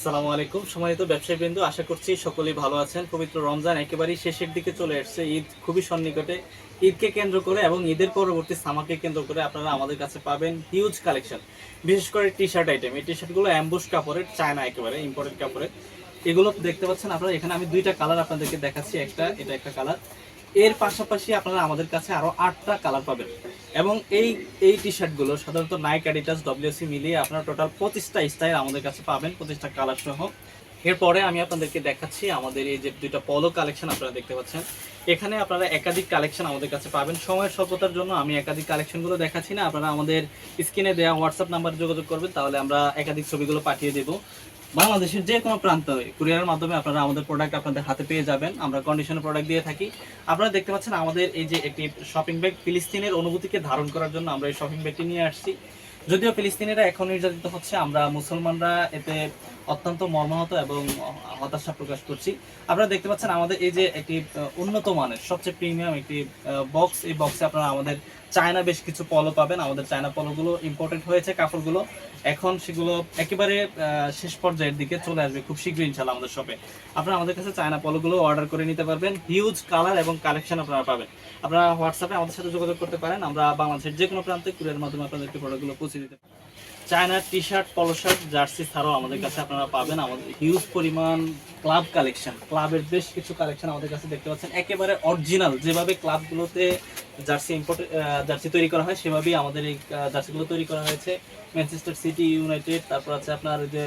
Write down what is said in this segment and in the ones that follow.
আসসালামু আলাইকুম সম্মানিত ব্যবসায়ীবৃন্দ, আশা করছি সকলেই ভালো আছেন। পবিত্র রমজান একেবারেই শেষের দিকে চলে আসছে, ঈদ খুবই সন্নিকটে। ঈদকে কেন্দ্র করে এবং ঈদের পরবর্তী সামারকে কেন্দ্র করে আপনারা আমাদের কাছে পাবেন হিউজ কালেকশন, বিশেষ করে টি শার্ট আইটেম। এই টি শার্টগুলো অ্যাম্বুশ কাপড়ের, চায়না একেবারে ইম্পোর্টেড কাপড়ের। এগুলো দেখতে পাচ্ছেন আপনারা এখানে, আমি দুইটা কালার আপনাদেরকে দেখাচ্ছি, এটা একটা কালার। এর পাশাপাশি আপনারা আমাদের কাছে আরো 8টা কালার পাবেন। এবং এই টি শার্টগুলো সাধারণত নাইক, অ্যাডিডাস, ডব্লিউসি মিলিয়ে আপনারা টোটাল 25টা স্টাইল আমাদের কাছে পাবেন, 25টা কালার সহ। এরপরে আমি আপনাদেরকে দেখাচ্ছি আমাদের এই যে দুইটা পলো কালেকশন আপনারা দেখতে পাচ্ছেন। এখানে আপনারা একাধিক কালেকশন আমাদের কাছে পাবেন। সময়ের স্বল্পতার জন্য আমি একাধিক কালেকশনগুলো দেখাচ্ছি না, আপনারা আমাদের স্ক্রিনে দেওয়া হোয়াটসঅ্যাপ নাম্বারে যোগাযোগ করবেন, তাহলে আমরা একাধিক ছবিগুলো পাঠিয়ে দেবো। বাংলাদেশের যে কোনো প্রান্তে কুরিয়ারের মাধ্যমে আপনারা আমাদের প্রোডাক্ট আপনাদের হাতে পেয়ে যাবেন। আমরা কন্ডিশনের প্রোডাক্ট দিয়ে থাকি। আপনারা দেখতে পাচ্ছেন আমাদের এই যে একটি শপিং ব্যাগ, ফিলিস্তিনের অনুভূতিকে ধারণ করার জন্য আমরা এই শপিং ব্যাগটি নিয়ে আসছি। যদিও ফিলিস্তিনিরা এখন নির্যাতিত হচ্ছে, আমরা মুসলমানরা এতে অত্যন্ত মর্মাহত এবং হতাশা প্রকাশ করছি। আপনারা দেখতে পাচ্ছেন আমাদের এই যে একটি উন্নত মানের সবচেয়ে প্রিমিয়াম একটি বক্স। এই বক্সে আপনারা আমাদের চায়না বেশ কিছু পলো পাবেন। আমাদের চায়না পলোগুলো ইম্পোর্টেড হয়েছে কাপড়গুলো, এখন সেগুলো একেবারে শেষ পর্যায়ের দিকে চলে আসবে খুব শীঘ্রই ইনশাআল্লাহ আমাদের শপে। আপনারা আমাদের কাছে চায়না পলোগুলো অর্ডার করে নিতে পারবেন। হিউজ কালার এবং কালেকশন আপনারা পাবেন। আপনারা হোয়াটসঅ্যাপে আমাদের সাথে যোগাযোগ করতে পারেন, আমরা বাংলাদেশের যে কোনো প্রান্তে কুরিয়ারের মাধ্যমে আপনাদেরকে প্রোডাক্টগুলো পৌঁছে দিতে পারি। চায়না টি শার্ট, পলো শার্ট, জার্সি ছাড়াও আমাদের কাছে আপনারা পাবেন আমাদের হিউজ পরিমাণ ক্লাব কালেকশন। ক্লাবের বেশ কিছু কালেকশন আমাদের কাছে দেখতে পাচ্ছেন, একেবারে অরিজিনাল। যেভাবে ক্লাবগুলোতে জার্সি তৈরি করা হয় সেভাবেই আমাদের এই জার্সিগুলো তৈরি করা হয়েছে। ম্যানচেস্টার সিটি, ইউনাইটেড, তারপর আছে আপনার যে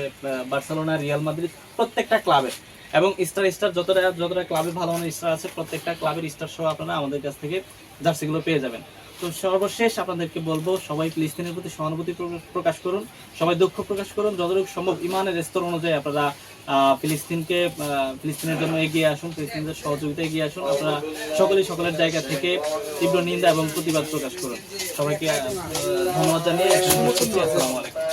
বার্সেলোনা, রিয়াল মাদ্রিদ, প্রত্যেকটা ক্লাবের এবং স্টার যতটা ক্লাবে ভালো মানের স্টার আছে, প্রত্যেকটা ক্লাবের স্টার সহ আপনারা আমাদের কাছ থেকে জার্সিগুলো পেয়ে যাবেন। তো সর্বশেষ আপনাদেরকে বলবো, সবাই ফিলিস্তিনের প্রতি সহানুভূতি প্রকাশ করুন, সবাই দুঃখ প্রকাশ করুন। যতটুকু সম্ভব ইমানের স্তর অনুযায়ী আপনারা ফিলিস্তিনের জন্য এগিয়ে আসুন, ফিলিস্তিনদের সহযোগিতা এগিয়ে আসুন। আপনারা সকলের জায়গা থেকে তীব্র নিন্দা এবং প্রতিবাদ প্রকাশ করুন। সবাইকে ধন্যবাদ জানিয়ে আসসালামু আলাইকুম।